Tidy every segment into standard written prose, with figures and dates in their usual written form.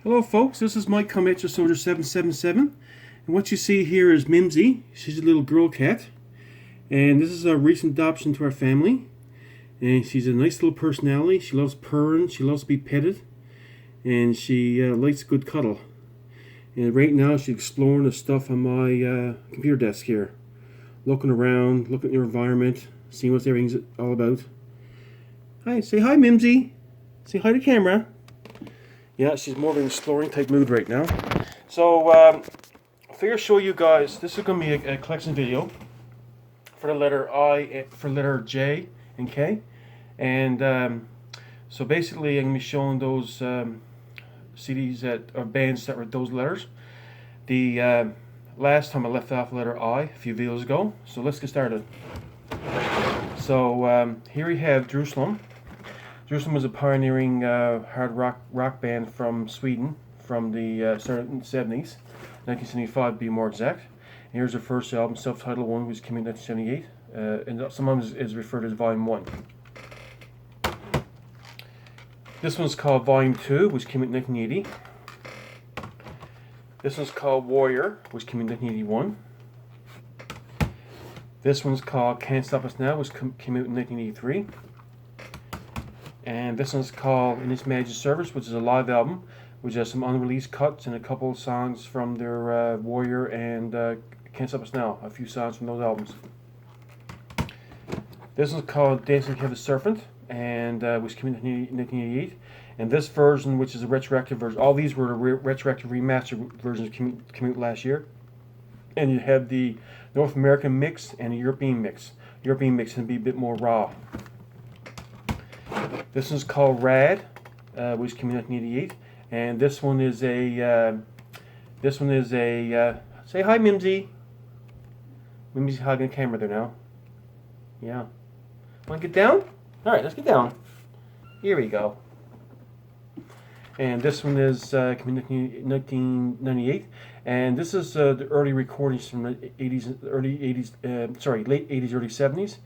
Hello folks, this is Mike Petra Soldier 777, and what you see here is Mimsy. She's a little girl cat, and this is a recent adoption to our family, and she's a nice little personality. She loves purring, she loves to be petted, and she likes a good cuddle. And right now she's exploring the stuff on my computer desk here, looking around, looking at your environment, seeing what everything's all about. Hi, say hi Mimsy, say hi to camera. Yeah, she's more of an exploring type mood right now. So, I figure show you guys, this is going to be a collection video for the letter I, for letter J and K. And so basically I'm going to be showing those CDs that, or bands that were those letters. The last time I left off letter I a few videos ago. So let's get started. So here we have Jerusalem. Jerusalem was a pioneering hard rock band from Sweden from the started in the 70s, 1975 to be more exact. And here's their first album, self-titled one, which came in 1978, and sometimes is referred to as Volume 1. This one's called Volume 2, which came in 1980. This one's called Warrior, which came in 1981. This one's called Can't Stop Us Now, which came out in 1983. And this one's called In Its Magic Service, which is a live album, which has some unreleased cuts and a couple of songs from their Warrior and Can't Stop Us Now, a few songs from those albums. This one's called Dancing With the Serpent, and which came in 1988. And this version, which is a retroactive version, all these were the retroactive remastered versions came out last year. And you have the North American mix and the European mix. European mix can be a bit more raw. This one's called Rad, which came in 1988, and this one is a say hi Mimsy. Mimsy's hugging the camera there now. Yeah. Want to get down? All right, let's get down. Here we go. And this one is came in 1998, and this is the early recordings from the 80s, late 80s, early 70s.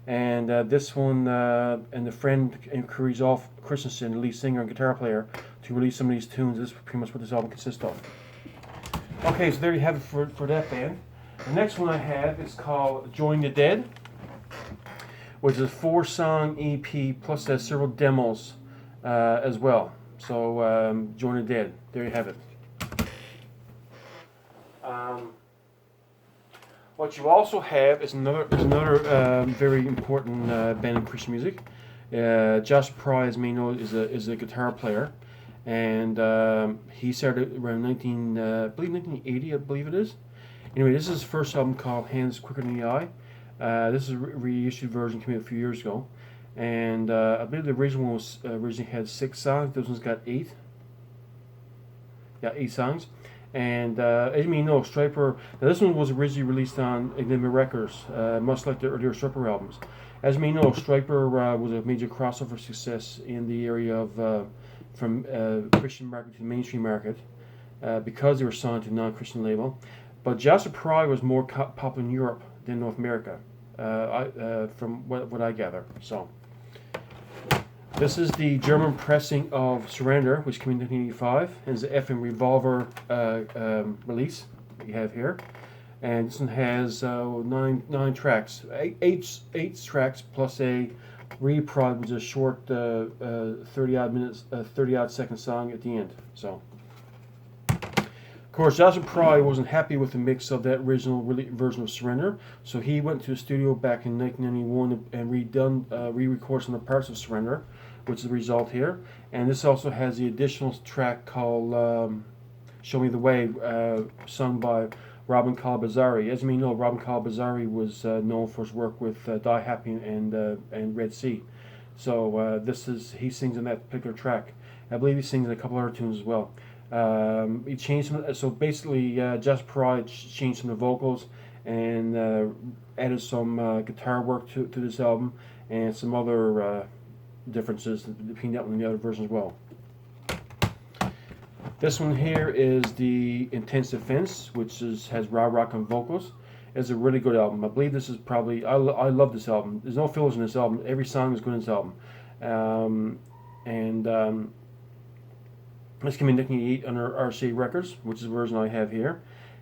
And this one, and the friend encouraged Ulf Christensen, the lead singer and guitar player, to release some of these tunes. This is pretty much what this album consists of. Okay, so there you have it for that band. The next one I have is called Join the Dead, which is a 4-song EP plus has several demos as well. So Join the Dead, there you have it. What you also have is another very important band in Christian music. Josh Pry, as we know, is a guitar player, and he started around 1980, I believe it is. Anyway, this is his first album called Hands Quicker Than the Eye. This is a reissued version, came out a few years ago, and I believe the original one was originally had 6 songs. This one's got 8. Yeah, 8 songs. And as you may know, Striper, now this one was originally released on Enigma Records, much like the earlier Striper albums. As you may know, Striper was a major crossover success in the area of from Christian market to the mainstream market because they were signed to a non-Christian label. But Joshua Pry was more popular in Europe than North America, from what I gather. So. This is the German pressing of Surrender, which came in 1985, and is the FM Revolver release that you have here. And this one has nine tracks, eight tracks plus a reprod, which is a short 30-odd minutes, 30-odd second song at the end. So, of course, Joshua Pry wasn't happy with the mix of that original version of Surrender, so he went to the studio back in 1991 and re-recorded some of the parts of Surrender, which is the result here. And this also has the additional track called Show Me the Way, sung by Robin Calabazari. As you may know, Robin Calabazari was known for his work with Die Happy and Red Sea. So he sings in that particular track. I believe he sings in a couple other tunes as well. He changed some, so basically Josh Pry changed some of the vocals and added some guitar work to this album and some other differences between that one and the other version as well. This one here is the Intense Defense, which has raw rock and vocals. It's a really good album. I believe this is probably, I love this album. There's no fillers in this album. Every song is good in this album. This came in 1988 under RCA Records, which is the version I have here.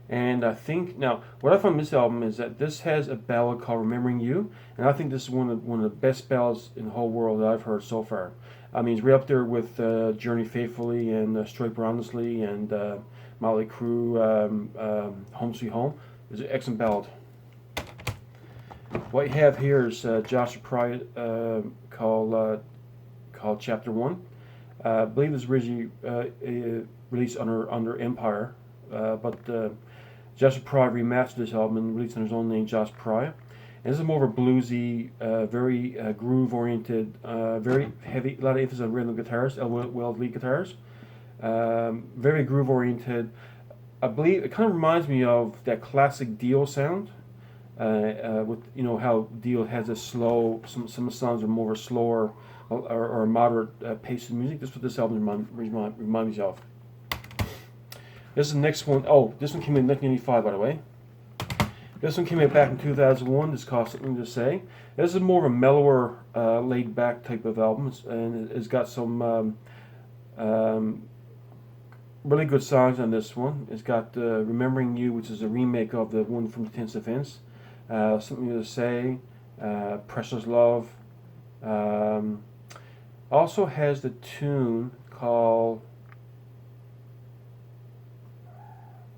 And I think, now, what I found in this album is that this has a ballad called Remembering You, and I think this is one of the best ballads in the whole world that I've heard so far. I mean, it's right up there with Journey Faithfully and Striper Honestly and Motley Crue, Home Sweet Home. It's an excellent ballad. What you have here is Joshua Pride called Chapter 1. I believe it was originally released under Empire, but Joshua Pride remastered this album and released under his own name, Josh Pride. And this is more of a bluesy, very groove-oriented, very heavy, a lot of emphasis on rhythm guitars, well lead guitars. Very groove-oriented. I believe it kind of reminds me of that classic Dio sound. With how Dio has a slow, some songs are more slower or moderate pace of music. This is what this album reminds me of. This is the next one. Oh, this one came in 1985, by the way. This one came out back in 2001. This cost Something to Say. This is more of a mellower, laid-back type of album, and it's got some really good songs on this one. It's got Remembering You, which is a remake of the one from Tense Offense. Something to Say, Precious Love. Also has the tune called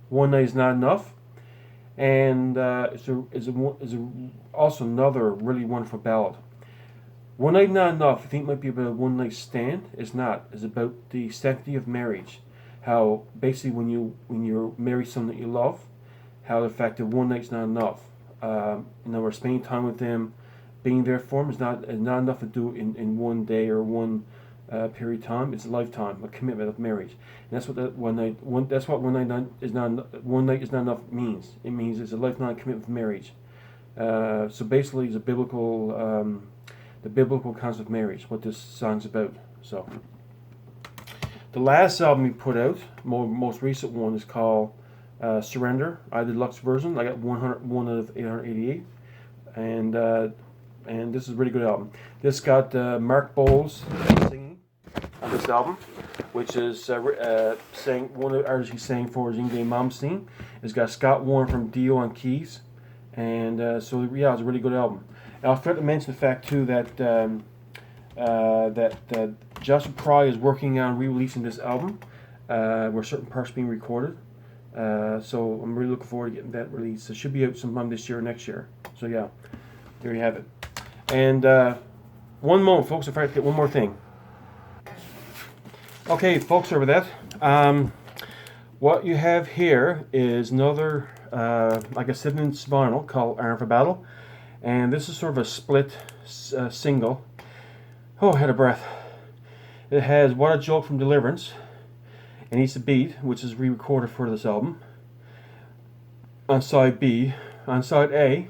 One Night Is Not Enough, and is also another really wonderful ballad. One Night Not Enough, I think might be about a one night stand. It's not. It's about the sanctity of marriage. How basically when you marry someone that you love, how the fact that one night's not enough. We're spending time with them, being there for them is not enough to do in one day or one period of time. It's a lifetime, a commitment of marriage, and that's what that one night is not enough means. It means it's a lifetime commitment of marriage. So basically, it's a biblical, the biblical concept of marriage. What this song's about. So the last album we put out, most recent one, is called Surrender. I did deluxe version. I got 101 out of 888, and this is a really good album. This got Mark Bowles singing on this album, which is sang one of the artists he sang for is Ingrid Malmsteen. It's got Scott Warren from Dio on keys, and so yeah, it's a really good album. And I'll forget to mention the fact too that Joshua Pry is working on re-releasing this album, where certain parts are being recorded. So I'm really looking forward to getting that released. It should be out sometime this year or next year. So yeah, there you have it. And one moment, folks, if I get one more thing. Okay, folks, sorry about that. What you have here is another, like a 7-inch vinyl called Iron for Battle. And this is sort of a split single. Oh, I had a breath. It has What a Joke from Deliverance and Eats the Beat, which is re-recorded for this album. On side B. On side A,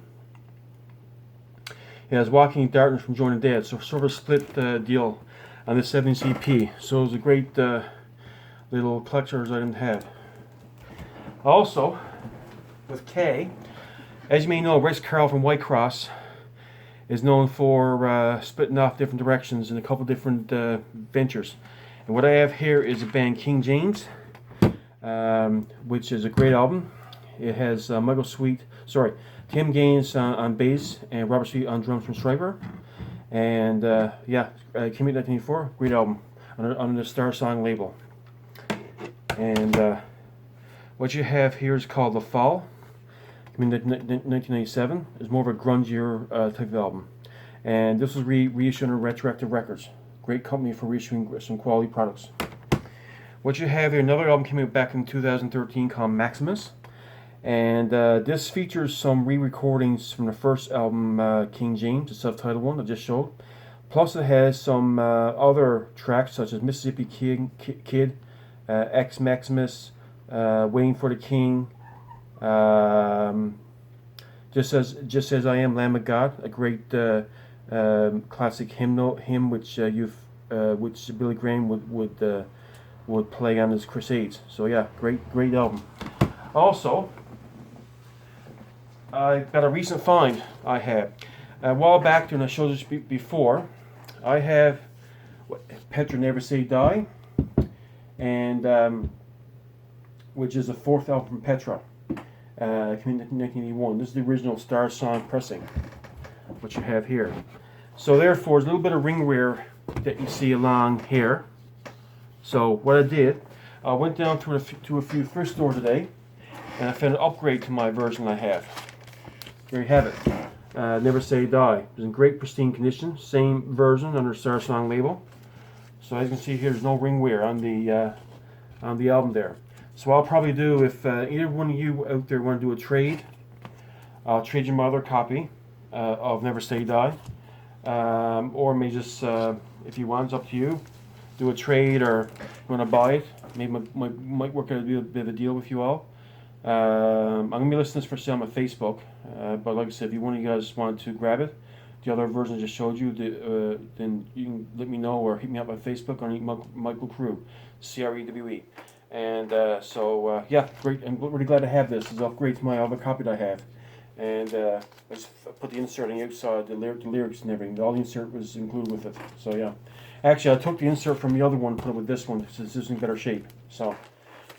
it has Walking in Darkness from Join the Dead. So sort of a split deal on this 7-inch EP. So it's a great little collector's item to have. Also, with K, as you may know, Rex Carroll from Whitecross is known for splitting off different directions in a couple different ventures. And what I have here is a band King James, which is a great album. It has Tim Gaines on bass and Robert Sweet on drums from Striper. And yeah, came out in 1984, great album on the Star Song label. And what you have here is called The Fall. Came in 1997. It's more of a grungier type of album. And this was reissued on Retroactive Records. Great company for reissuing some quality products. What you have here, another album came out back in 2013 called Maximus. And this features some re-recordings from the first album, King James, the self-titled one I just showed. Plus it has some other tracks such as Mississippi Kid, Ex Maximus, Waiting for the King, Just as I Am, Lamb of God, a great classic hymn which Billy Graham would play on his crusades. So yeah, great album. Also, I got a recent find I had. A while back, and I showed this before, I have Petra Never Say Die. and which is the fourth album from Petra, came in 1981. This is the original Star Song pressing, which you have here. So therefore, there's a little bit of ring wear that you see along here. So what I did, I went down to a few thrift stores today, and I found an upgrade to my version I have. There you have it. Never Say Die. It's in great pristine condition. Same version under Star Song label. So as you can see here, there's no ring wear on the album there. So I'll probably do, if either one of you out there want to do a trade, I'll trade you my other copy of Never Say Die. Or may just, if you want, it's up to you. Do a trade, or you want to buy it. Maybe might work out a bit of a deal with you all. I'm going to be listing this for sale on my Facebook. But like I said, if one of you guys want to grab it, the other version I just showed you, then you can let me know or hit me up on Facebook on Michael Crew, CREWE. And yeah, great. I'm really glad to have this. It's upgrade to my other copy that I have. And I just put the insert on the outside, the lyrics and everything. All the insert was included with it. So yeah. Actually, I took the insert from the other one and put it with this one, since this is in better shape. So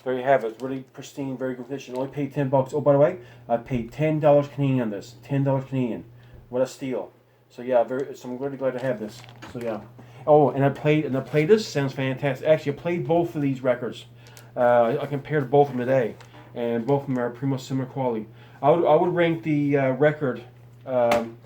there you have it. Really pristine, very good condition. Only paid $10. Oh, by the way, I paid $10 Canadian on this. $10 Canadian. What a steal. So yeah, so I'm really glad to have this. So yeah. Oh, and I played this. Sounds fantastic. Actually, I played both of these records. I compared both of them today, and both of them are pretty much similar quality. I would rank the record on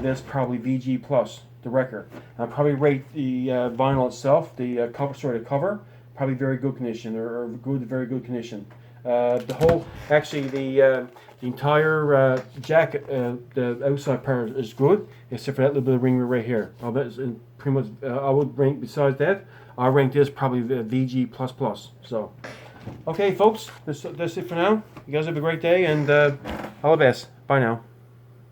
this probably VG plus, the record. I'd probably rate the vinyl itself, the cover, probably very good condition, or very good condition. The entire jacket, the outside part is good, except for that little bit of ring right here. I'll bet it's pretty much. I would rank, besides that, I'll rank this probably VG plus. So, okay, folks, that's it for now. You guys have a great day, and all the best. Bye now.